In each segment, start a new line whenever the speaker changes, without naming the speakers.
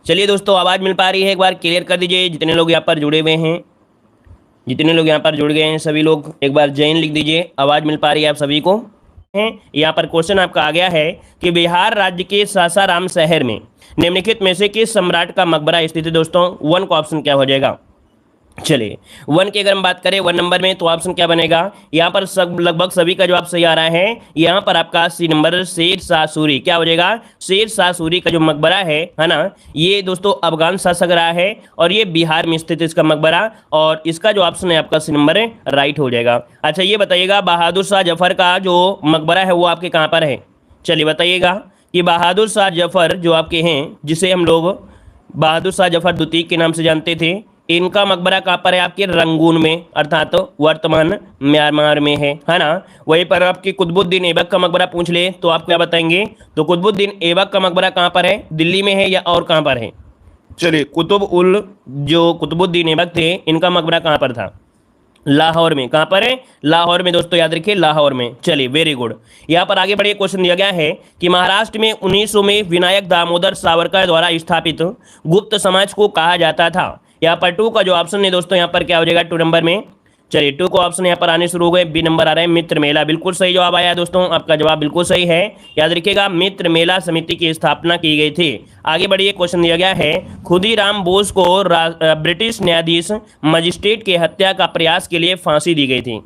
चलिए दोस्तों, आवाज़ मिल पा रही है? एक बार क्लियर कर दीजिए जितने लोग यहाँ पर जुड़े हुए हैं। जितने लोग यहाँ पर जुड़ गए हैं सभी लोग एक बार जय हिंद लिख दीजिए। आवाज़ मिल पा रही है आप सभी को? है यहाँ पर क्वेश्चन आपका आ गया है कि बिहार राज्य के सासाराम शहर में निम्नलिखित में से किस सम्राट का मकबरा स्थित है। दोस्तों वन का ऑप्शन क्या हो जाएगा? चलिए, वन की अगर हम बात करें 1 नंबर में तो ऑप्शन क्या बनेगा? यहाँ पर सब लगभग सभी का जवाब सही आ रहा है। यहाँ पर आपका सी नंबर शेर शाह सूरी क्या हो जाएगा? शेर शाह सूरी का जो मकबरा है ना, ये दोस्तों अफगान शासक रहा है और ये बिहार में स्थित इसका मकबरा, और इसका जो ऑप्शन है आपका सी नंबर राइट हो जाएगा। अच्छा ये बताइएगा, बहादुर शाह जफर का जो मकबरा है वो आपके कहाँ पर है? चलिए बताइएगा कि बहादुर शाह जफर जो आपके हैं, जिसे हम लोग बहादुर शाह जफर द्वितीय के नाम से जानते थे, इनका मकबरा कहाँ पर है? आपके रंगून में, अर्थात तो वर्तमान म्यांमार में है ना। वहीं पर आपके कुतुबुद्दीन ऐबक का मकबरा पूछ ले तो आप क्या बताएंगे? तो कुतुबुद्दीन ऐबक का मकबरा कहाँ पर है? दिल्ली में है या और कहाँ पर है? चलिए, कुतुबुद्दीन ऐबक थे, इनका मकबरा कहाँ पर था? लाहौर में। कहाँ पर है? लाहौर में दोस्तों, याद रखिए लाहौर में। चलिए वेरी गुड। यहाँ पर आगे बढ़िए, क्वेश्चन दिया गया है कि महाराष्ट्र में 1900 में विनायक दामोदर सावरकर द्वारा स्थापित गुप्त समाज को कहा जाता था। यहाँ पर 2 का जो ऑप्शन है दोस्तों, यहाँ पर क्या हो जाएगा 2 नंबर में? चलिए 2 को ऑप्शन यहाँ पर आने शुरू हो गए। बी नंबर आ रहा है मित्र मेला। बिल्कुल सही जवाब आया है दोस्तों, आपका जवाब बिल्कुल सही है। याद रखिएगा मित्र मेला समिति की स्थापना की गई थी। आगे बढ़िए, क्वेश्चन दिया गया है खुदीराम बोस को ब्रिटिश न्यायाधीश मजिस्ट्रेट की हत्या का प्रयास के लिए फांसी दी गई थी।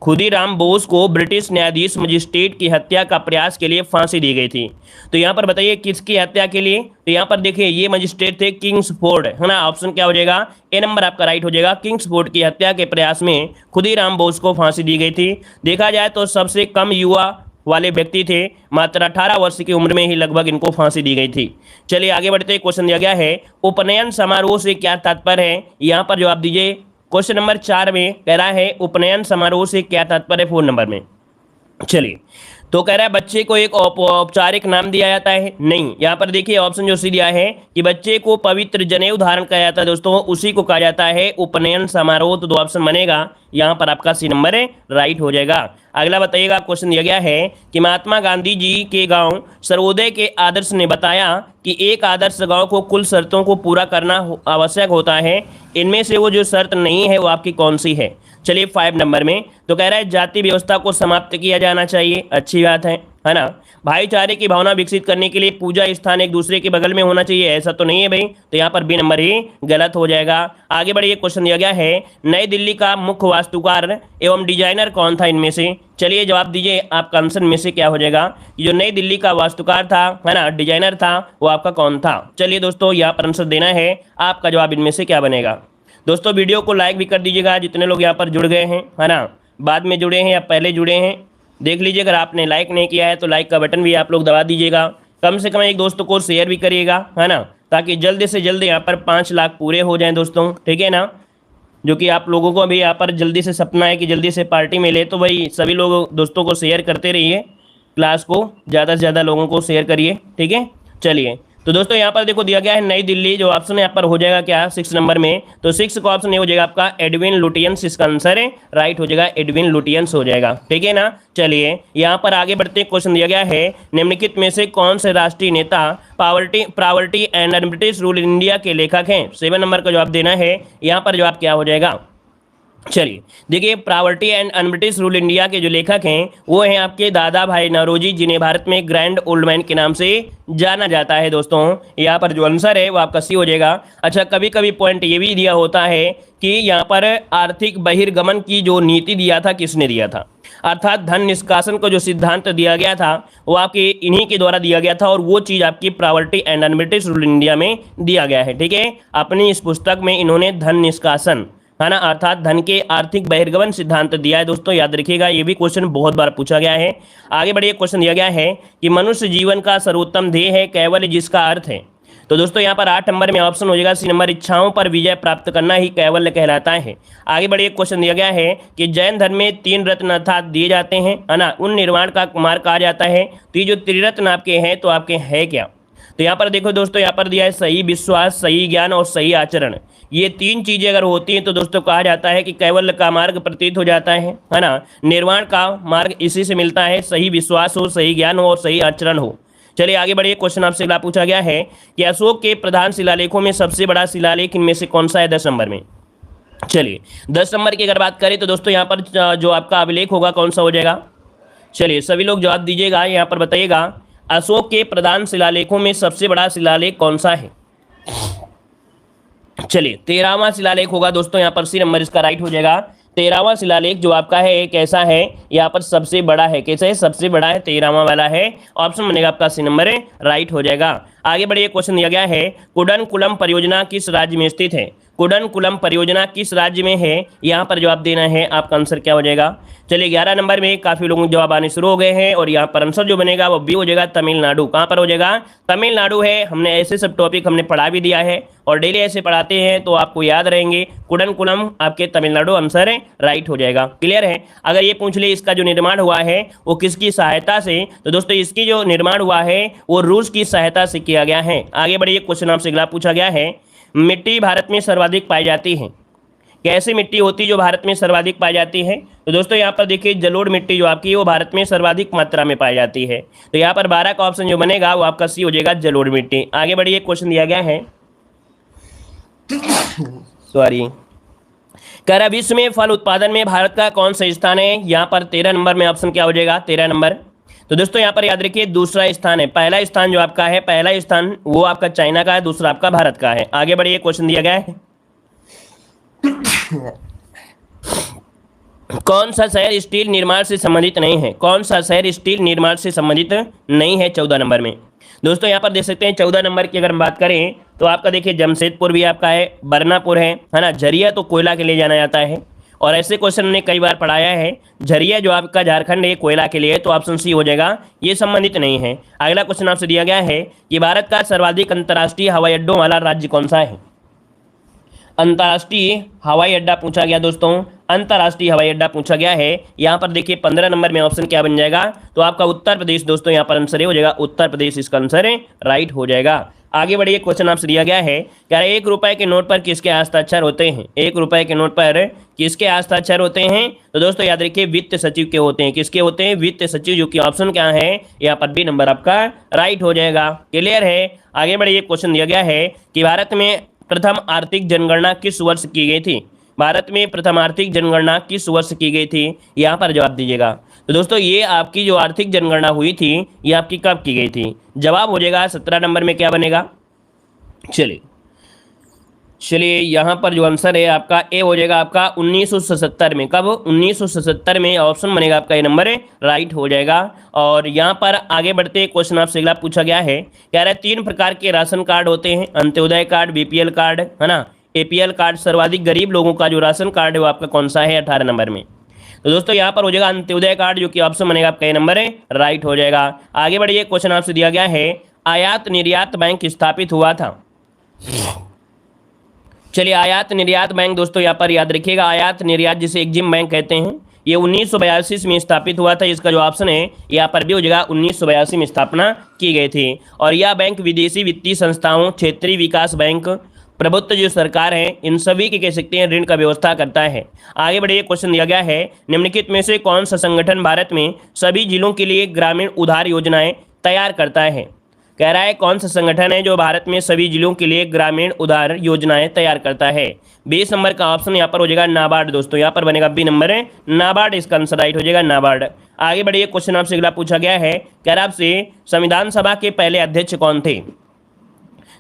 खुदीराम बोस को ब्रिटिश न्यायाधीश मजिस्ट्रेट की हत्या का प्रयास के लिए फांसी दी गई थी। तो यहाँ पर बताइए किसकी हत्या के लिए? तो यहाँ पर देखिए ये मजिस्ट्रेट थे किंग्सफोर्ड, है ना। ऑप्शन क्या हो जाएगा? ए नंबर आपका राइट हो जाएगा। किंग्सफोर्ड की हत्या के प्रयास में खुदीराम बोस को फांसी दी गई थी। देखा जाए तो सबसे कम युवा वाले व्यक्ति थे, मात्र 18 वर्ष की उम्र में ही लगभग इनको फांसी दी गई थी। चलिए आगे बढ़ते, क्वेश्चन दिया गया है उपनयन समारोह से क्या तात्पर्य है? यहाँ पर जवाब दीजिए। क्वेश्चन नंबर 4 में कह रहा है उपनयन समारोह से क्या तात्पर्य है 4 नंबर में। चलिए, तो कह रहा है बच्चे को एक औपचारिक नाम दिया जाता है। नहीं, यहाँ पर देखिए ऑप्शन जो सी दिया है कि बच्चे को पवित्र जनेऊ धारण किया जाता है दोस्तों, उसी को कहा जाता है उपनयन समारोह। तो 2 ऑप्शन बनेगा, यहाँ पर आपका सी नंबर राइट हो जाएगा। अगला बताइएगा, क्वेश्चन दिया गया है कि महात्मा गांधी जी के गांव सर्वोदय के आदर्श ने बताया कि एक आदर्श गांव को कुल शर्तों को पूरा करना आवश्यक होता है। इनमें से वो जो शर्त नहीं है वो आपकी कौन सी है? चलिए 5 नंबर में तो कह रहा है जाति व्यवस्था को समाप्त किया जाना चाहिए। अच्छी बात है ना। भाईचारे की भावना विकसित करने के लिए पूजा स्थान एक दूसरे के बगल में होना चाहिए। ऐसा तो नहीं है भाई, तो यहाँ पर बी नंबर ही गलत हो जाएगा। आगे बढ़िए, क्वेश्चन दिया गया है नई दिल्ली का मुख्य वास्तुकार एवं डिजाइनर कौन था इनमें से? चलिए जवाब दीजिए, आपका आंसर में से क्या हो जाएगा? जो नई दिल्ली का वास्तुकार था, है ना, डिजाइनर था, वो आपका कौन था? चलिए दोस्तों, यहाँ पर आंसर देना है, आपका जवाब इनमें से क्या बनेगा? दोस्तों वीडियो को लाइक भी कर दीजिएगा जितने लोग यहाँ पर जुड़ गए हैं, है ना, बाद में जुड़े हैं या पहले जुड़े हैं। देख लीजिए, अगर आपने लाइक नहीं किया है तो लाइक का बटन भी आप लोग दबा दीजिएगा। कम से कम एक दोस्तों को शेयर भी करिएगा, है ना, ताकि जल्दी से जल्दी यहाँ पर 5 लाख पूरे हो जाएं दोस्तों, ठीक है ना। जो कि आप लोगों को भी यहाँ पर जल्दी से सपना है कि जल्दी से पार्टी मिले, तो भाई सभी लोग दोस्तों को शेयर करते रहिए, क्लास को ज़्यादा से ज़्यादा लोगों को शेयर करिए, ठीक है। चलिए, तो दोस्तों यहाँ पर देखो दिया गया है नई दिल्ली, जो ऑप्शन यहाँ पर हो जाएगा क्या 6 नंबर में? तो 6 का ऑप्शन ये हो जाएगा आपका एडविन लुटियंस, इसका आंसर है राइट हो जाएगा, एडविन लुटियंस हो जाएगा, ठीक है ना। चलिए यहाँ पर आगे बढ़ते, क्वेश्चन दिया गया है निम्नलिखित में से कौन से राष्ट्रीय नेता poverty and British rule in India के लेखक हैं? 7 नंबर का जवाब देना है। यहाँ पर जवाब क्या हो जाएगा? चलिए देखिए, poverty and un-British rule India के जो लेखक हैं वो हैं आपके दादा भाई नौरोजी, जिन्हें भारत में ग्रैंड ओल्ड मैन के नाम से जाना जाता है दोस्तों। यहाँ पर जो आंसर है वो आपका सी हो जाएगा। अच्छा, कभी कभी पॉइंट ये भी दिया होता है कि यहाँ पर आर्थिक बहिर्गमन की जो नीति दिया था किसने दिया था, अर्थात धन निष्कासन को जो सिद्धांत दिया गया था वो आपके इन्हीं के द्वारा दिया गया था, और वो चीज़ आपकी poverty and un-British rule India में दिया गया है, ठीक है। अपनी इस पुस्तक में इन्होंने धन निष्कासन, है ना, अर्थात धन के आर्थिक बहिर्गमन सिद्धांत दिया है दोस्तों, याद रखिएगा, ये भी क्वेश्चन बहुत बार पूछा गया है। आगे बढ़िए, क्वेश्चन दिया गया है कि मनुष्य जीवन का सर्वोत्तम ध्येय है कैवल्य, जिसका अर्थ है? तो दोस्तों यहाँ पर 8 नंबर में ऑप्शन हो जाएगा सी नंबर, इच्छाओं पर विजय प्राप्त करना ही कैवल्य कहलाता है। आगे बढ़िए, क्वेश्चन दिया गया है कि जैन धर्म में 3 रत्न अर्थात दिए जाते हैं, है ना, उन निर्माण का कुमार कहा जाता है। तो ये जो त्रिरत्न आपके हैं तो आपके है क्या? तो यहाँ पर देखो दोस्तों, यहाँ पर दिया है सही विश्वास, सही ज्ञान और सही आचरण। ये 3 चीजें अगर होती हैं तो दोस्तों कहा जाता है कि कैवल्य का मार्ग प्रतीत हो जाता है ना। निर्वाण का मार्ग इसी से मिलता है, सही विश्वास हो, सही ज्ञान हो और सही आचरण हो। चलिए आगे बढ़िए, क्वेश्चन आपसे अगला पूछा गया है कि अशोक के प्रधान शिलालेखों में सबसे बड़ा शिलालेख इनमें से कौन सा है 10 नंबर में। चलिए 10 नंबर की अगर बात करें तो दोस्तों यहाँ पर जो आपका अभिलेख होगा कौन सा हो जाएगा। चलिए सभी लोग जवाब दीजिएगा, यहाँ पर बताइएगा अशोक के प्रधान शिलालेखों में सबसे बड़ा शिलालेख कौन सा है। चलिए 13वां शिलालेख होगा दोस्तों, यहाँ पर सी नंबर इसका राइट हो जाएगा। 13वां शिलालेख जो आपका है कैसा है, यहाँ पर सबसे बड़ा है, कैसा है, सबसे बड़ा है, 13वां वाला है। ऑप्शन बनेगा आपका सी नंबर राइट हो जाएगा। आगे बढ़िए, क्वेश्चन दिया गया है कुडनकुलम परियोजना किस राज्य में स्थित है। कुडनकुलम परियोजना किस राज्य में है, यहाँ पर जवाब देना है, आपका आंसर क्या हो जाएगा। चलिए 11 नंबर में काफ़ी लोगों के जवाब आने शुरू हो गए हैं और यहाँ पर आंसर जो बनेगा वो बी हो जाएगा, तमिलनाडु। कहाँ पर हो जाएगा, तमिलनाडु है। हमने ऐसे सब टॉपिक हमने पढ़ा भी दिया है और डेली ऐसे पढ़ाते हैं तो आपको याद रहेंगे। कुडनकुलम आपके तमिलनाडु, आंसर राइट हो जाएगा। क्लियर है। अगर ये पूछ ले इसका जो निर्माण हुआ है वो किसकी सहायता से, तो दोस्तों इसकी जो निर्माण हुआ है वो रूस की सहायता से किया गया है। आगे बढ़िए, क्वेश्चन आपसे अगला पूछा गया है मिट्टी भारत में सर्वाधिक पाई जाती है। कैसी मिट्टी होती है जो भारत में सर्वाधिक पाई जाती है, तो दोस्तों यहाँ पर देखिए जलोढ़ मिट्टी जो आपकी वो भारत में सर्वाधिक मात्रा में पाई जाती है। तो यहाँ पर 12 का ऑप्शन जो बनेगा वो आपका सी हो जाएगा, जलोढ़ मिट्टी। आगे बढ़िए, क्वेश्चन दिया गया है सॉरी कह विश्व में फल उत्पादन में भारत का कौन सा स्थान है। यहाँ पर 13 नंबर में ऑप्शन क्या हो जाएगा, 13 नंबर। तो दोस्तों यहाँ पर याद रखिए दूसरा स्थान है, पहला स्थान जो आपका है, पहला स्थान वो आपका चाइना का है, दूसरा आपका भारत का है। आगे बढ़िए, क्वेश्चन दिया गया है कौन सा शहर स्टील निर्माण से संबंधित नहीं है। कौन सा शहर स्टील निर्माण से संबंधित नहीं है 14 नंबर में। दोस्तों यहाँ पर देख सकते हैं 14 नंबर की अगर हम बात करें तो आपका देखिए जमशेदपुर भी आपका है, बरनापुर है ना। झरिया तो कोयला के लिए जाना जाता है और ऐसे क्वेश्चन ने कई बार पढ़ाया है। झरिया जो आपका झारखंड है कोयला के लिए, तो ऑप्शन सी हो जाएगा, ये संबंधित नहीं है। अगला क्वेश्चन आपसे दिया गया है कि भारत का सर्वाधिक अंतर्राष्ट्रीय हवाई अड्डों वाला राज्य कौन सा है। अंतर्राष्ट्रीय हवाई अड्डा पूछा गया दोस्तों, अंतर्राष्ट्रीय हवाई अड्डा पूछा गया है। यहाँ पर देखिए 15 नंबर में ऑप्शन क्या बन जाएगा, तो आपका उत्तर प्रदेश दोस्तों, यहाँ पर आंसर हो जाएगा उत्तर प्रदेश, इसका आंसर राइट हो जाएगा। आगे बढ़िए, क्वेश्चन आपसे दिया गया है क्या 1 रुपए के नोट पर किसके हस्ताक्षर होते हैं। 1 रुपए के नोट पर किसके हस्ताक्षर होते हैं, तो दोस्तों याद रखिए वित्त सचिव के होते हैं। किसके होते हैं, वित्त सचिव, जो कि ऑप्शन क्या है, यहाँ पर बी नंबर आपका राइट हो जाएगा। क्लियर है। आगे बढ़िए, क्वेश्चन दिया गया है कि भारत में प्रथम आर्थिक जनगणना किस वर्ष की गई थी। भारत में प्रथम आर्थिक जनगणना किस वर्ष की गई थी, यहाँ पर जवाब दीजिएगा। तो दोस्तों ये आपकी जो आर्थिक जनगणना हुई थी ये आपकी कब की गई थी, जवाब हो जाएगा 17 नंबर में क्या बनेगा। चलिए यहाँ पर जो आंसर है आपका ए हो जाएगा आपका 1977 में। कब, 1977 में ऑप्शन बनेगा आपका ये नंबर राइट हो जाएगा। और यहाँ पर आगे बढ़ते क्वेश्चन आपसे अगला पूछा गया है, कह रहा है 3 प्रकार के राशन कार्ड होते हैं, अंत्योदय कार्ड, बीपीएल कार्ड, है ना, एपीएल कार्ड। सर्वाधिक गरीब लोगों का जो राशन कार्ड है वो आपका कौन सा है, 18 नंबर में। तो दोस्तों यहाँ पर हो जाएगा अंत्योदय कार्ड, जो कि ऑप्शन बनेगा आपका ये नंबर राइट हो जाएगा। आगे बढ़िए, क्वेश्चन आपसे दिया गया है आयात निर्यात बैंक स्थापित हुआ था। चलिए आयात निर्यात बैंक दोस्तों यहाँ पर याद रखिएगा, आयात निर्यात जिसे एग्जिम बैंक कहते हैं, ये 1982 में स्थापित हुआ था। इसका जो ऑप्शन है यहाँ पर भी हो जाएगा 1982 में स्थापना की गई थी। और यह बैंक विदेशी वित्तीय संस्थाओं, क्षेत्रीय विकास बैंक, प्रभुत्व जो सरकार है, इन सभी के कह सकते हैं ऋण का व्यवस्था करता है। आगे बढ़िए, क्वेश्चन दिया गया है निम्नलिखित में से कौन सा संगठन भारत में सभी जिलों के लिए ग्रामीण उधार योजनाएं तैयार करता है। कह रहा है कौन सा संगठन है जो भारत में सभी जिलों के लिए ग्रामीण उधार योजनाएं तैयार करता है। 20 नंबर का ऑप्शन यहाँ पर हो जाएगा नाबार्ड दोस्तों, यहाँ पर बनेगा बी नंबर नाबार्ड, इसका आंसर राइट हो जाएगा नाबार्ड। आगे बढ़िए, क्वेश्चन आपसे अगला पूछा गया है, कह रहा आपसे संविधान सभा के पहले अध्यक्ष कौन थे।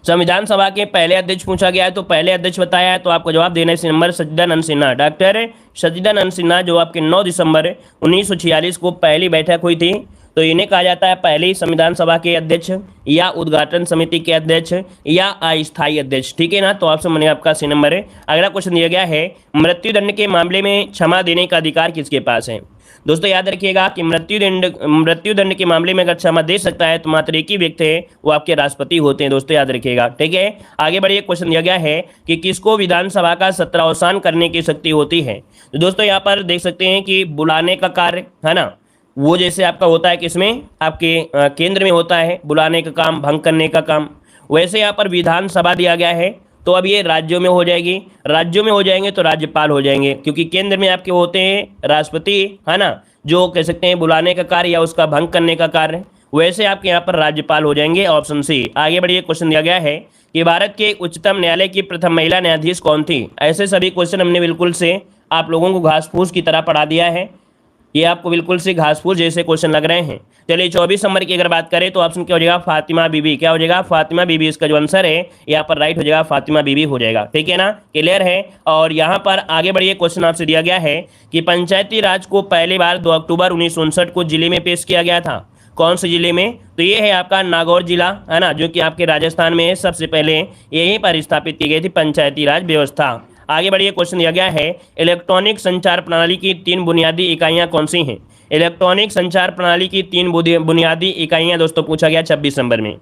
संविधान सभा के पहले अध्यक्ष पूछा गया है, तो पहले अध्यक्ष बताया है, तो आपको जवाब देना है नंबर सच्चिदानंद सिन्हा। डॉक्टर सच्चिदानंद सिन्हा जो आपके 9 दिसंबर 1946 को पहली बैठक हुई थी, तो इन्हें कहा जाता है पहली संविधान सभा के अध्यक्ष या उद्घाटन समिति के अध्यक्ष या अस्थायी अध्यक्ष। ठीक है ना, तो ऑप्शन बनेगा आपका सी नंबर अगला क्वेश्चन दिया गया है मृत्युदंड के मामले में क्षमा देने का अधिकार किसके पास है। दोस्तों याद रखिएगा कि मृत्युदंड के मामले में अगर क्षमा दे सकता है तो मात्र एक ही व्यक्ति है, वो आपके राष्ट्रपति होते हैं दोस्तों, याद रखिएगा। ठीक है, आगे बढ़िए, क्वेश्चन दिया गया है कि किसको विधानसभा का सत्रावसान करने की शक्ति होती है। तो दोस्तों यहाँ पर देख सकते हैं कि बुलाने का कार्य है ना, वो जैसे आपका होता है किसमें, आपके केंद्र में होता है बुलाने का काम, भंग करने का काम, वैसे यहाँ पर विधानसभा दिया गया है, तो अब ये राज्यों में हो जाएगी। राज्यों में हो जाएंगे तो राज्यपाल हो जाएंगे, क्योंकि केंद्र में आपके होते हैं राष्ट्रपति, है ना, जो कह सकते हैं बुलाने का कार्य या उसका भंग करने का कार्य, वैसे आपके यहाँ पर राज्यपाल हो जाएंगे, ऑप्शन सी। आगे बढ़िए, क्वेश्चन दिया गया है कि भारत के उच्चतम न्यायालय की प्रथम महिला न्यायाधीश कौन थी। ऐसे सभी क्वेश्चन हमने बिल्कुल से आप लोगों को घास फूस की तरह पढ़ा दिया है, ये आपको बिल्कुल से घास फूस जैसे क्वेश्चन लग रहे हैं। चलिए 24 नंबर की अगर बात करें तो ऑप्शन क्या हो जाएगा, फातिमा बीबी। क्या हो जाएगा, फातिमा बीबी। इसका जो आंसर है यहाँ पर राइट हो जाएगा, फातिमा बीबी हो जाएगा। ठीक है ना, क्लियर है। और यहाँ पर आगे बढ़िए, क्वेश्चन आपसे दिया गया है कि पंचायती राज को पहली बार 2 अक्टूबर 1959 को जिले में पेश किया गया था। कौन से जिले में, तो ये है आपका नागौर जिला, है ना, जो कि आपके राजस्थान में है। सबसे पहले यहीं पर स्थापित की गई थी पंचायती राज व्यवस्था। आगे बढ़िए, क्वेश्चन दिया गया है इलेक्ट्रॉनिक संचार प्रणाली की 3 बुनियादी इकाइयां कौन सी हैं। इलेक्ट्रॉनिक संचार प्रणाली की 3 बुनियादी इकाइयां दोस्तों पूछा गया 26 नंबर में।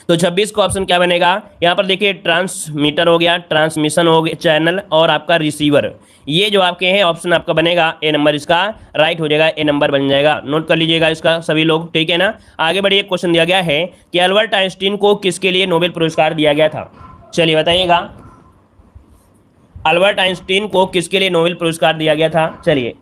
तो 26 का ऑप्शन क्या बनेगा, यहाँ पर देखिए ट्रांसमीटर हो गया, ट्रांसमिशन हो गया, चैनल, और आपका रिसीवर। ये जो आपके हैं ऑप्शन आपका बनेगा ए नंबर, इसका राइट हो जाएगा, ए नंबर बन जाएगा। नोट कर लीजिएगा इसका सभी लोग, ठीक है ना। आगे बढ़िए, क्वेश्चन दिया गया है कि अल्बर्ट आइंस्टीन को किसके लिए नोबेल पुरस्कार दिया गया था। चलिए बताइएगा, अल्बर्ट आइंस्टीन को किसके लिए नोबेल पुरस्कार दिया गया था। चलिए,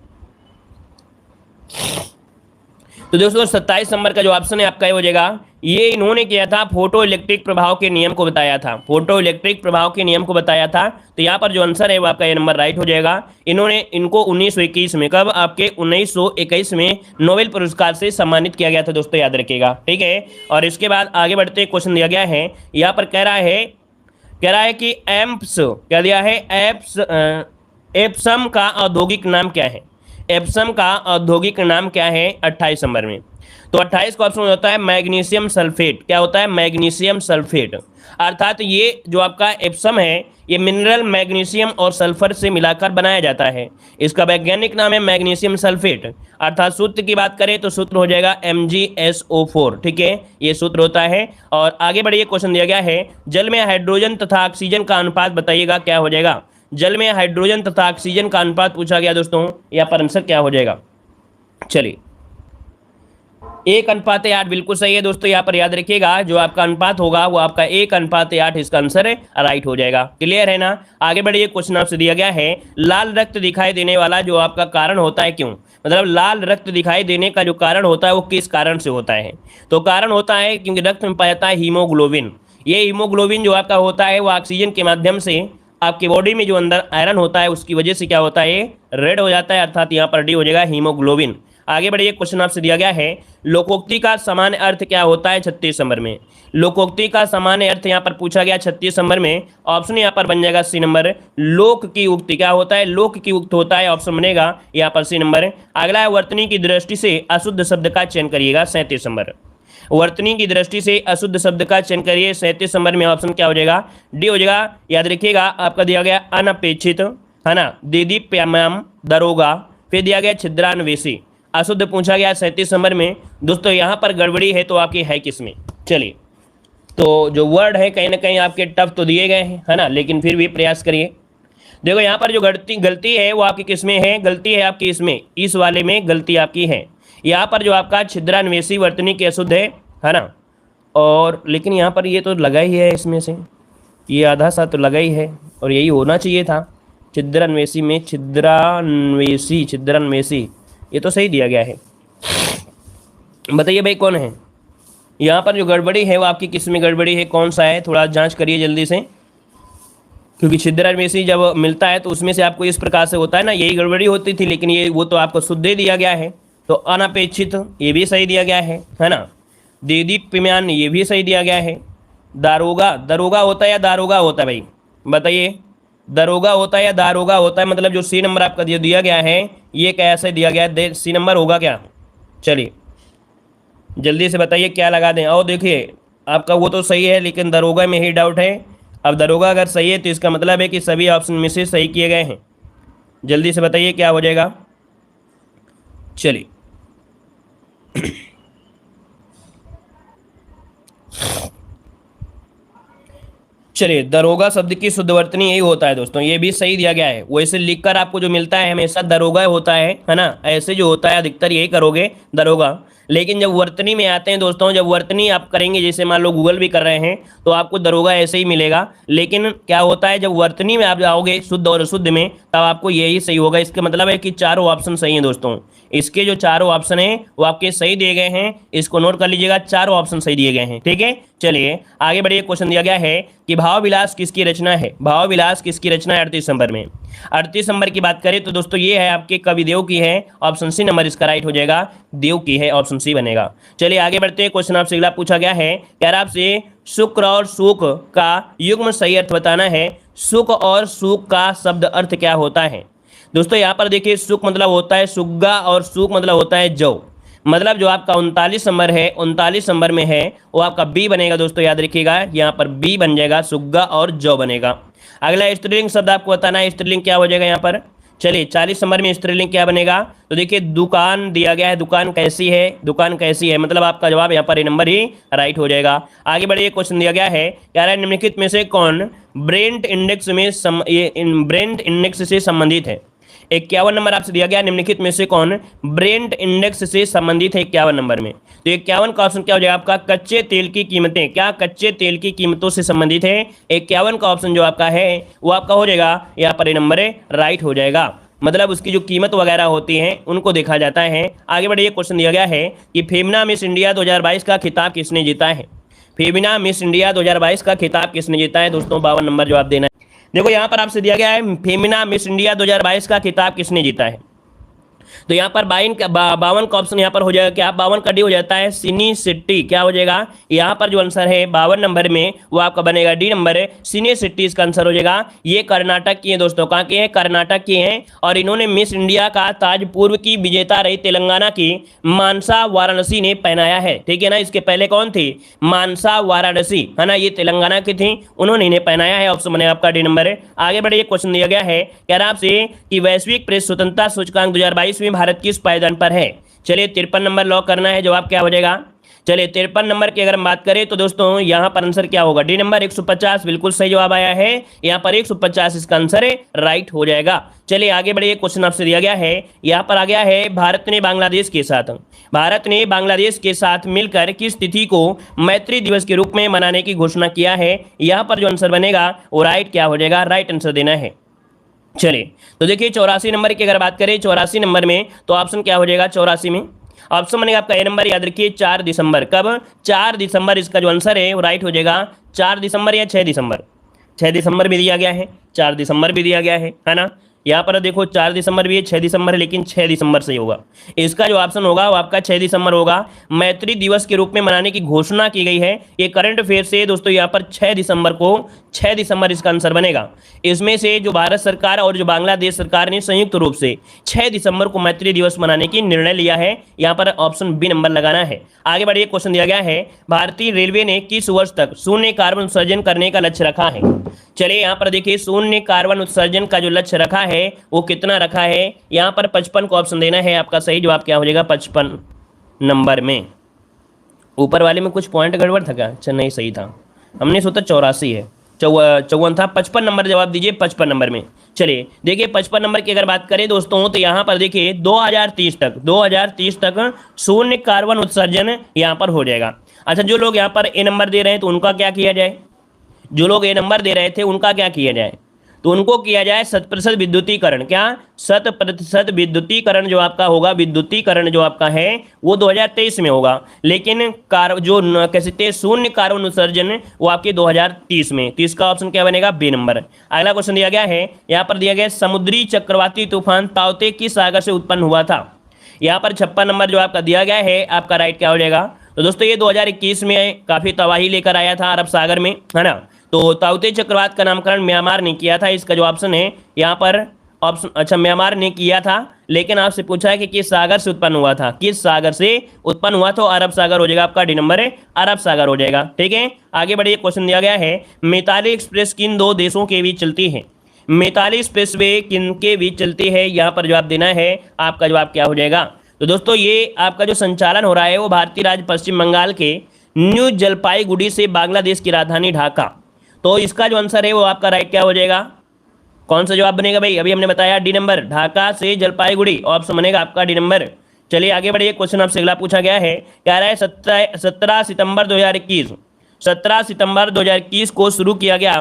तो दोस्तों 27 नंबर का जो ऑप्शन है आपका ये हो जाएगा, ये इन्होंने किया था, फोटो इलेक्ट्रिक प्रभाव के नियम को बताया था। फोटो इलेक्ट्रिक प्रभाव के नियम को बताया था, तो यहाँ पर जो आंसर है वो आपका ये नंबर राइट हो जाएगा। इन्होंने इनको 1921 में, कब, आपके 1921 में नोबेल पुरस्कार से सम्मानित किया गया था दोस्तों, याद रखिएगा, ठीक है। और इसके बाद आगे बढ़ते क्वेश्चन दिया गया है, यहाँ पर कह रहा है कि एम्प्स, क्या दिया है, एप्सम का औद्योगिक नाम क्या है। एप्सम का औद्योगिक नाम क्या है 28 नंबर में। तो 28 का ऑप्शन होता है मैग्नीशियम सल्फेट। क्या होता है, मैग्नीशियम सल्फेट। अर्थात ये जो आपका एप्सम है ये मिनरल मैग्नीशियम और सल्फर से मिलाकर बनाया जाता है। इसका वैज्ञानिक नाम है मैग्नीशियम सल्फेट। अर्थात सूत्र की बात करें तो सूत्र हो जाएगा MgSO4, ठीक है, ये सूत्र होता है। और आगे बढ़िए, क्वेश्चन दिया गया है जल में हाइड्रोजन तथा ऑक्सीजन का अनुपात बताइएगा, क्या हो जाएगा। जल में हाइड्रोजन तथा ऑक्सीजन का अनुपात पूछा गया दोस्तों, यहाँ पर आंसर क्या हो जाएगा। चलिए, 1:8 बिल्कुल सही है दोस्तों। यहाँ पर याद रखिएगा जो आपका अनुपात होगा वो आपका 1:8, इसका आंसर है राइट हो जाएगा। क्लियर है ना। आगे बढ़िए, क्वेश्चन आपसे दिया गया है लाल रक्त दिखाई देने वाला जो आपका कारण होता है, क्यों, मतलब लाल रक्त दिखाई देने का जो कारण होता है वो किस कारण से होता है। तो कारण होता है क्योंकि रक्त में पाया जाता है हीमोग्लोबिन। ये हीमोग्लोबिन जो आपका होता है वो ऑक्सीजन के माध्यम से आपके बॉडी में जो अंदर आयरन होता है उसकी वजह से क्या होता है, रेड हो जाता है। अर्थात यहाँ पर डी हो जाएगा, हीमोग्लोबिन। आगे बढ़िए, क्वेश्चन आपसे दिया गया है लोकोक्ति का सामान्य अर्थ क्या होता है 36 नंबर में। लोकोक्ति का सामान्य अर्थ यहाँ पर पूछा गया 36 नंबर में। ऑप्शन यहाँ पर बन जाएगा सी नंबर, लोक की उक्ति। क्या होता है, लोक की उक्त होता है, ऑप्शन बनेगा यहाँ पर सी नंबर। अगला है वर्तनी की दृष्टि से अशुद्ध शब्द का चयन करिएगा, 37 नंबर। वर्तनी की दृष्टि से अशुद्ध शब्द का चयन करिए, 37 नंबर में ऑप्शन क्या हो जाएगा, डी हो जाएगा। याद रखिएगा आपका दिया गया अनपेक्षित, है ना, दीदी प्याम दरोगा, फिर दिया गया छिद्रान्वेषी। अशुद्ध पूछा गया 37 नंबर में। दोस्तों यहाँ पर गड़बड़ी है तो आपकी है किसमें। चलिए, तो जो वर्ड है कहीं ना कहीं आपके टफ तो दिए गए हैं, है ना, लेकिन फिर भी प्रयास करिए। देखो यहाँ पर जो गलती है वो आपकी किसमें है, गलती है आपकी इसमें, इस वाले में गलती आपकी है। यहाँ पर जो आपका छिद्रान्वेषी वर्तनी के अशुद्ध है ना, और लेकिन यहाँ पर ये तो लगा ही है, इसमें से ये आधा सा तो लगा ही है और यही होना चाहिए था। छिद्रान्वेषी में छिद्रान्वेषी ये तो सही दिया गया है। बताइए भाई कौन है यहाँ पर जो गड़बड़ी है वो आपकी किस में गड़बड़ी है, कौन सा है, थोड़ा जांच करिए जल्दी से, क्योंकि छिद्रान्वेषी जब मिलता है तो उसमें से आपको इस प्रकार से होता है ना, यही गड़बड़ी होती थी, लेकिन ये वो तो आपको शुद्ध दे दिया गया है। तो अनपेक्षित ये भी सही दिया गया है ना। दीदी पिम्यान ये भी सही दिया गया है। दारोगा, दरोगा होता है या दारोगा होता है भाई, बताइए, दरोगा होता है या दारोगा होता है, मतलब जो सी नंबर आपका दिया गया है ये कैसे दिया गया है, सी नंबर होगा क्या। चलिए जल्दी से बताइए क्या लगा दें। और देखिए आपका वो तो सही है लेकिन दरोगा में ही डाउट है। अब दरोगा अगर सही है तो इसका मतलब है कि सभी ऑप्शन में से सही किए गए हैं। जल्दी से बताइए क्या हो जाएगा। चलिए चलिए, दरोगा शब्द की शुद्ध वर्तनी यही होता है दोस्तों, ये भी सही दिया गया है। वैसे लिखकर आपको जो मिलता है हमेशा दरोगा होता है ना, ऐसे जो होता है अधिकतर यही करोगे दरोगा। लेकिन जब वर्तनी में आते हैं दोस्तों, जब वर्तनी आप करेंगे, जैसे मान लो गूगल भी कर रहे हैं, तो आपको दरोगा ऐसे ही मिलेगा। लेकिन क्या होता है, जब वर्तनी में आप जाओगे शुद्ध और अशुद्ध में, तब आपको यही सही होगा। इसका मतलब है कि चारों ऑप्शन सही हैं दोस्तों। इसके जो चारों ऑप्शन हैं वो आपके सही दिए गए हैं, इसको नोट कर लीजिएगा, चारों ऑप्शन सही दिए गए हैं। ठीक है, चलिए आगे बढ़िए। क्वेश्चन दिया गया है कि भाव विलास किसकी रचना है। भाव विलास किसकी रचना है 38 नंबर में। 38 नंबर की बात करें तो दोस्तों ये है आपके कविदेव की है, ऑप्शन सी नंबर इसका राइट हो जाएगा, देव की है, ऑप्शन सी बनेगा। चलिए आगे बढ़ते हैं। क्वेश्चन आपसे अगला पूछा गया है, यार आपसे शुक्र और सुख का युग्म सही अर्थ बताना है। सुख और सुख का शब्द अर्थ क्या होता है दोस्तों। यहाँ पर देखिए, सुख मतलब होता है सुग्गा और सुख मतलब होता है जौ। मतलब जो आपका 39 नंबर है, 39 नंबर में है, वो आपका बी बनेगा दोस्तों, याद रखिएगा, यहाँ पर बी बन जाएगा, सुग्गा और जौ बनेगा। अगला स्त्रीलिंग शब्द आपको बताना है, स्त्रीलिंग क्या हो जाएगा यहाँ पर। चलिए 40 नंबर में स्त्रीलिंग क्या बनेगा, तो देखिए दुकान दिया गया है, दुकान कैसी है, दुकान कैसी है, मतलब आपका जवाब यहाँ पर ए नंबर ही राइट हो जाएगा। आगे बढ़िए। क्वेश्चन दिया गया है, यार निम्नलिखित में से कौन ब्रेंट इंडेक्स में ब्रेंट इंडेक्स से संबंधित है। 51 नंबर आपसे दिया गया, निम्नलिखित में से कौन ब्रेंट इंडेक्स से संबंधित है 51 नंबर में। तो 51 का ऑप्शन क्या हो जाएगा आपका, कच्चे तेल की कीमतें, क्या कच्चे तेल की कीमतों से संबंधित है। 51 का ऑप्शन जो आपका है वो आपका हो जाएगा यहाँ पर ए नंबर राइट हो जाएगा, मतलब उसकी जो कीमत वगैरह होती हैं उनको देखा जाता है। आगे बढ़िए। क्वेश्चन दिया गया है कि फेमिना मिस इंडिया 2022 का खिताब किसने जीता है। फेमिना मिस इंडिया 2022 का खिताब किसने जीता है दोस्तों, 52 नंबर जवाब देना है। देखो यहाँ पर आपसे दिया गया है, फेमिना मिस इंडिया 2022 का खिताब किसने जीता है। तो यहाँ पर 52 का ऑप्शन यहाँ पर हो जाएगा क्या, 52 का डी हो जाता है सिनी सिटी, क्या हो जाएगा यहाँ पर जो आंसर है 52 नंबर में वो आपका बनेगा डी नंबर है, सिनी सिटी इसका आंसर हो जाएगा। ये कर्नाटक की है दोस्तों, कहाँ के हैं, कर्नाटक की हैं, और इन्होंने मिस इंडिया का ताज पूर्व की विजेता रही तेलंगाना की मानसा वाराणसी ने पहनाया है। ठीक है ना, इसके पहले कौन थी, मानसा वाराणसी, है ना, ये तेलंगाना की थी, उन्होंने इन्हें पहनाया है, ऑप्शन बनेगा आपका डी नंबर है। आगे बढ़िए। क्वेश्चन दिया गया है कह रहा आपसे कि वैश्विक प्रेस स्वतंत्रता सूचकांक 2022 में भारत किस पायदान पर है। चलिए 53 नंबर लॉक करना है, जवाब क्या हो जाएगा। चलिए 53 नंबर की अगर हम बात करें तो दोस्तों यहाँ पर आंसर क्या होगा, डी नंबर 150, बिल्कुल सही जवाब आया है, यहाँ पर 150 इसका आंसर है, राइट हो जाएगा। चलिए आगे बढ़िए। क्वेश्चन आपसे दिया गया है, यहाँ पर आ गया है भारत ने बांग्लादेश के साथ मिलकर किस तिथि को मैत्री दिवस के रूप में मनाने की घोषणा किया है। यहाँ पर जो आंसर बनेगा वो राइट क्या हो जाएगा, राइट आंसर देना है। चलिए तो देखिए 84 नंबर की अगर बात करें, 84 नंबर में तो ऑप्शन क्या हो जाएगा, 84 में ऑप्शन बनेगा आपका ए नंबर, याद रखिए 4 दिसंबर। कब, 4 दिसंबर इसका जो आंसर है वो राइट हो जाएगा। 4 दिसंबर या 6 दिसंबर, 6 दिसंबर भी दिया गया है, 4 दिसंबर भी दिया गया है ना। यहाँ पर देखो 4 दिसंबर भी है, 6 दिसंबर है, लेकिन 6 दिसंबर सही होगा। इसका जो ऑप्शन होगा वो आपका 6 दिसंबर होगा। मैत्री दिवस के रूप में मनाने की घोषणा की गई है, ये करंट अफेयर से दोस्तों, यहाँ पर 6 दिसंबर को, 6 दिसंबर इसका आंसर बनेगा। इसमें से जो भारत सरकार और जो बांग्लादेश सरकार ने संयुक्त रूप से 6 दिसंबर को मैत्री दिवस मनाने की निर्णय लिया है, यहाँ पर ऑप्शन बी नंबर लगाना है। आगे बढ़िए। क्वेश्चन दिया गया है, भारतीय रेलवे ने किस वर्ष तक शून्य कार्बन उत्सर्जन करने का लक्ष्य रखा है। चलिए यहाँ पर देखिए शून्य कार्बन उत्सर्जन का जो लक्ष्य रखा है वो कितना रखा है, यहाँ पर 55 को ऑप्शन देना है। आपका सही जवाब क्या हो जाएगा, 55 नंबर में। ऊपर वाले में कुछ पॉइंट गड़बड़ था क्या, अच्छा नहीं सही था, हमने सोचा 84 है, 54 था। 55 नंबर जवाब दीजिए, 55 नंबर में। चलिए देखिए 55 नंबर की अगर बात करें दोस्तों तो यहाँ पर देखिए 2030 तक शून्य कार्बन उत्सर्जन यहाँ पर हो जाएगा। अच्छा, जो लोग यहाँ पर ए नंबर दे रहे हैं तो उनका क्या किया जाए, जो लोग ए नंबर दे रहे थे उनका क्या किया जाए, तो उनको किया जाए 100% विद्युतीकरण। क्या, 100% विद्युतीकरण जो आपका होगा, विद्युतीकरण जो आपका है वो 2023 में होगा, लेकिन जो कह सकते हैं शून्य कार्बन उत्सर्जन वो आपके 2030 में। तो इसका ऑप्शन क्या बनेगा, बी नंबर। अगला क्वेश्चन दिया गया है, यहाँ पर दिया गया समुद्री चक्रवाती तूफान ताउते किस सागर से उत्पन्न हुआ था। यहाँ पर 56 नंबर जो आपका दिया गया है, आपका राइट क्या हो जाएगा। तो दोस्तों ये 2021 में काफ़ी तबाही लेकर आया था अरब सागर में, है ना। तो ताउते चक्रवात का नामकरण म्यांमार ने किया था, इसका जो ऑप्शन है यहाँ पर ऑप्शन, अच्छा म्यांमार ने किया था, लेकिन आपसे पूछा है कि किस सागर से उत्पन्न हुआ था, किस सागर से उत्पन्न हुआ, तो अरब सागर हो जाएगा, आपका डी नंबर है, अरब सागर हो जाएगा। ठीक है, आगे बढ़िए। क्वेश्चन दिया गया है, मिताली एक्सप्रेस किन 2 देशों के बीच चलती है। मिताली एक्सप्रेस वे किन के बीच चलती है, यहाँ पर जवाब देना है। आपका जवाब क्या हो जाएगा, तो दोस्तों ये आपका जो संचालन हो रहा है वो भारतीय राज्य पश्चिम बंगाल के न्यू जलपाईगुड़ी से बांग्लादेश की राजधानी ढाका, तो इसका जो आंसर है वो आपका राइट क्या हो जाएगा, कौन सा जवाब बनेगा भाई, अभी हमने बताया डी नंबर, ढाका से जलपाईगुड़ी, ऑप्शन बनेगा आपका डी नंबर। चलिए आगे बढ़िए, क्वेश्चन आपसे अगला पूछा गया है, कह रहा है 17 सितंबर 2021, 17 सितंबर 2021 को शुरू किया गया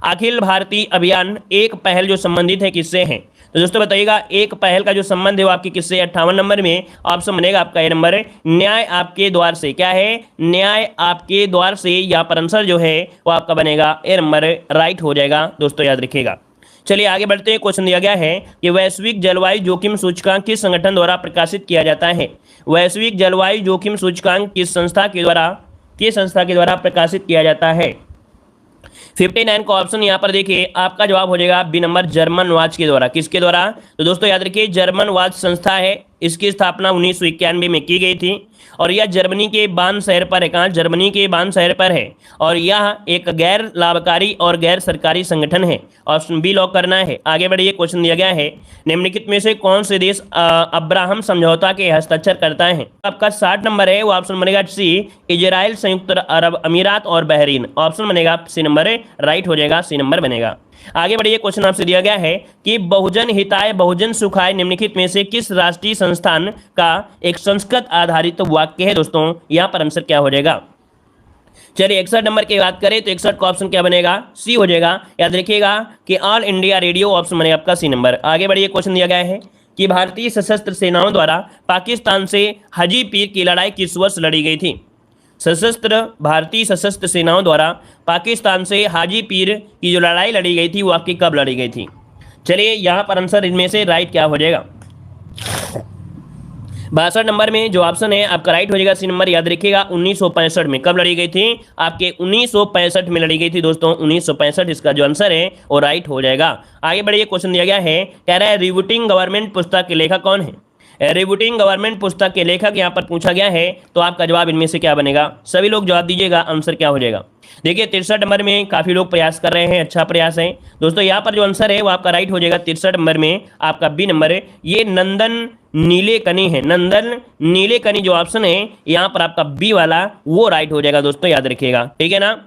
अखिल भारतीय अभियान एक पहल जो संबंधित है किससे है। तो दोस्तों बताइएगा, एक पहल का जो संबंध है वो आपकी किससे, 58 नंबर में ऑप्शन बनेगा आपका ए नंबर, न्याय आपके द्वार से। क्या है, न्याय आपके द्वार से। यहाँ पर आंसर जो है वो आपका बनेगा ए नंबर, राइट हो जाएगा दोस्तों, याद रखिएगा। चलिए आगे बढ़ते हैं, क्वेश्चन दिया गया है कि वैश्विक जलवायु जोखिम सूचकांक किस संगठन द्वारा प्रकाशित किया जाता है। वैश्विक जलवायु जोखिम सूचकांक किस संस्था के द्वारा प्रकाशित किया जाता है। 59 का ऑप्शन यहाँ पर देखिए, आपका जवाब हो जाएगा बी नंबर, जर्मन वाच के द्वारा। किसके द्वारा, तो दोस्तों याद रखिए जर्मन वाच संस्था है, इसकी स्थापना 1991 में की गई थी और यह जर्मनी के बान शहर पर है। कहाँ, जर्मनी के बान शहर पर है और यह एक गैर लाभकारी और गैर सरकारी संगठन है। ऑप्शन बी लॉक करना है। आगे बढ़िए, क्वेश्चन दिया गया है, निम्नलिखित में से कौन से देश अब्राहम समझौता के हस्ताक्षर करता है। आपका 60 नंबर है, वो ऑप्शन बनेगा सी, इजराइल, संयुक्त अरब अमीरात और बहरीन। ऑप्शन बनेगा सी नंबर, राइट हो जाएगा, सी नंबर बनेगा। आगे बढ़िए, क्वेश्चन आपसे दिया गया है कि बहुजन हिताय बहुजन सुखाय निम्नलिखित में से किस राष्ट्रीय संस्थान का एक संस्कृत आधारित वाक्य है। दोस्तों यहां पर आंसर क्या हो जाएगा। चलिए 61 नंबर की बात करें तो 61 का ऑप्शन क्या बनेगा, सी हो जाएगा। याद रखिएगा कि ऑल इंडिया रेडियो, ऑप्शन बनेगा आपका सी नंबर। आगे बढ़िए, क्वेश्चन दिया गया है कि भारतीय सशस्त्र सेनाओं द्वारा पाकिस्तान से हाजीपीर की लड़ाई किस वर्ष लड़ी गई थी। भारतीय सशस्त्र सेनाओं द्वारा पाकिस्तान से हाजीपीर की जो लड़ाई लड़ी गई थी वो आपकी कब लड़ी गई थी। चलिए यहाँ पर आंसर इनमें से राइट क्या हो जाएगा। 62 नंबर में जो ऑप्शन है आपका राइट हो जाएगा सी नंबर। याद रखिएगा 1965 में कब लड़ी गई थी, आपके 1965 में लड़ी गई थी दोस्तों, 1965 इसका जो आंसर है वो राइट हो जाएगा। आगे बढ़िए, क्वेश्चन दिया गया है, कह रहा है रिवोटिंग गवर्नमेंट पुस्तक के लेखक कौन है। रिवोटिंग गवर्नमेंट पुस्तक के लेखक यहाँ पर पूछा गया है, तो आपका जवाब इनमें से क्या बनेगा। सभी लोग जवाब दीजिएगा, आंसर क्या हो जाएगा। देखिए 63 नंबर में काफ़ी लोग प्रयास कर रहे हैं, अच्छा प्रयास है दोस्तों। यहाँ पर जो आंसर है वो आपका राइट हो जाएगा 63 नंबर में, आपका बी नंबर है, ये नंदन नीलेकनी है। नंदन नीलेकनी जो ऑप्शन है यहाँ पर आपका बी वाला वो राइट हो जाएगा दोस्तों, याद रखिएगा, ठीक है ना।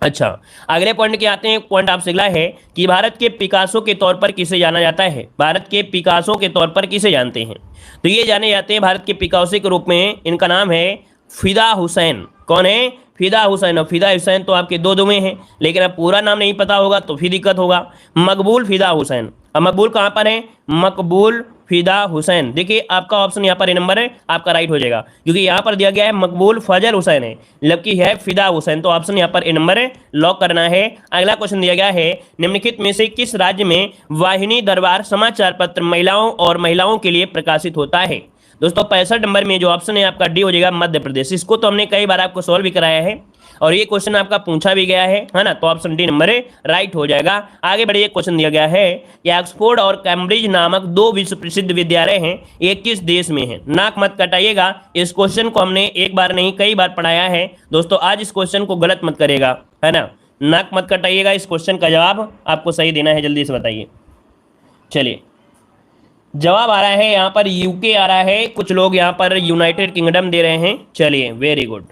अच्छा, अगले पॉइंट के आते हैं। पॉइंट आपसे अगला है कि भारत के पिकासो के तौर पर किसे जाना जाता है। भारत के पिकासो के तौर पर किसे जानते हैं, तो ये जाने जाते हैं भारत के पिकासो के रूप में, इनका नाम है फिदा हुसैन। कौन है, फिदा हुसैन। और फिदा हुसैन तो आपके दो में हैं, लेकिन अब पूरा नाम नहीं पता होगा तो फिर दिक्कत होगा। मकबूल फिदा हुसैन। अब मकबूल कहाँ पर है, मकबूल फिदा हुसैन। देखिए आपका ऑप्शन यहाँ पर ए नंबर है, आपका राइट हो जाएगा, क्योंकि यहाँ पर दिया गया है मकबूल फजल हुसैन है, जबकि है फिदा हुसैन, तो ऑप्शन यहाँ पर ए नंबर है, लॉक करना है। अगला क्वेश्चन दिया गया है, निम्नलिखित में से किस राज्य में वाहिनी दरबार समाचार पत्र महिलाओं के लिए प्रकाशित होता है। दोस्तों 65 नंबर में जो ऑप्शन है आपका डी हो जाएगा, मध्य प्रदेश। इसको तो हमने कई बार आपको सॉल्व भी कराया है और ये क्वेश्चन आपका पूछा भी गया है ना, तो ऑप्शन डी नंबर है, राइट हो जाएगा। आगे बढ़िए, क्वेश्चन दिया गया है कि ऑक्सफोर्ड और कैम्ब्रिज नामक दो विश्व प्रसिद्ध विद्यालय हैं, ये किस देश में है। नाक मत कटाइएगा, इस क्वेश्चन को हमने एक बार नहीं कई बार पढ़ाया है दोस्तों, आज इस क्वेश्चन को गलत मत करेगा, है ना। नाक मत कटाइएगा, इस क्वेश्चन का जवाब आपको सही देना है, जल्दी से बताइए। चलिए जवाब आ रहा है यहाँ पर यूके आ रहा है, कुछ लोग यहाँ पर यूनाइटेड किंगडम दे रहे हैं। चलिए वेरी गुड।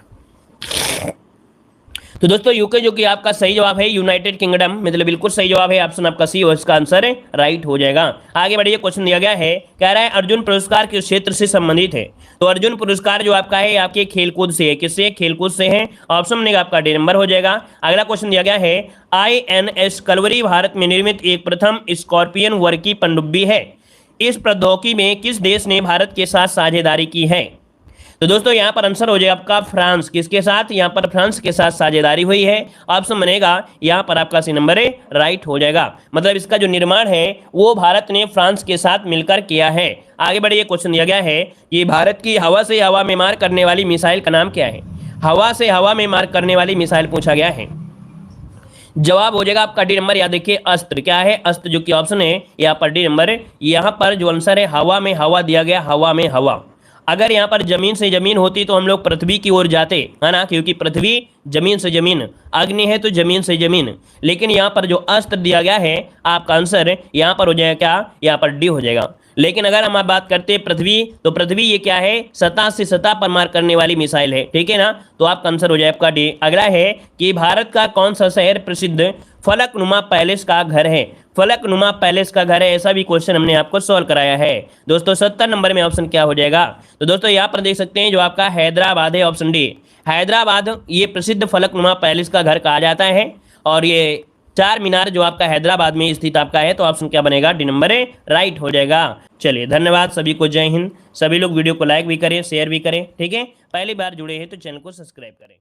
तो दोस्तों यूके जो कि आपका सही जवाब है, यूनाइटेड किंगडम मतलब बिल्कुल सही जवाब है, ऑप्शन आपका सी और इसका आंसर है राइट हो जाएगा। आगे बढ़िए, क्वेश्चन दिया गया है, कह रहा है अर्जुन पुरस्कार किस क्षेत्र से संबंधित है। तो अर्जुन पुरस्कार जो आपका है आपके खेलकूद से है, किससे, खेलकूद से है, ऑप्शन बनेगा आपका डी नंबर हो जाएगा। अगला क्वेश्चन दिया गया है, INS कलवरी भारत में निर्मित एक प्रथम स्कॉर्पियन वर्ग की पनडुब्बी है, इस प्रौद्योगिकी में किस देश ने भारत के साथ साझेदारी की है। तो दोस्तों यहाँ पर आंसर हो जाएगा आपका फ्रांस। किसके साथ, यहाँ पर फ्रांस के साथ साझेदारी हुई है, ऑप्शन बनेगा यहाँ पर आपका सी नंबर है, राइट हो जाएगा। मतलब इसका जो निर्माण है वो भारत ने फ्रांस के साथ मिलकर किया है। आगे बढ़िए, क्वेश्चन दिया गया है कि भारत की हवा से हवा में मार करने वाली मिसाइल का नाम क्या है। हवा से हवा में मार करने वाली मिसाइल पूछा गया है, जवाब हो जाएगा आपका डी नंबर। याद देखिए अस्त्र, क्या है, अस्त्र जो कि ऑप्शन है यहाँ पर डी नंबर है। यहाँ पर जो आंसर है हवा में हवा दिया गया, हवा में हवा। अगर यहाँ पर जमीन से जमीन होती तो हम लोग पृथ्वी की ओर जाते, है ना, क्योंकि पृथ्वी जमीन से जमीन, अग्नि है तो जमीन से जमीन, लेकिन यहाँ पर जो अस्त्र दिया गया है आपका आंसर यहाँ पर हो जाएगा क्या, यहाँ पर डी हो जाएगा। लेकिन अगर हम आप बात करते हैं पृथ्वी, तो पृथ्वी ये क्या है, सतह से सतह पर मार करने वाली मिसाइल है, ठीक है ना। तो आप आंसर हो जाए आपका डी। अगला है कि भारत का कौन सा शहर प्रसिद्ध फलकनुमा पैलेस का घर है। फलकनुमा पैलेस का घर है, ऐसा भी क्वेश्चन हमने आपको सॉल्व कराया है दोस्तों। 70 नंबर में ऑप्शन क्या हो जाएगा, तो दोस्तों यहाँ पर देख सकते हैं जो आपका हैदराबाद है, ऑप्शन डी हैदराबाद, ये प्रसिद्ध फलकनुमा पैलेस का घर कहा जाता है। और ये चार मीनार जो आपका हैदराबाद में स्थित आपका है, तो ऑप्शन क्या बनेगा, डी नंबर है, राइट हो जाएगा। चलिए धन्यवाद सभी को, जय हिंद। सभी लोग वीडियो को लाइक भी करें, शेयर भी करें, ठीक है। पहली बार जुड़े हैं तो चैनल को सब्सक्राइब करें।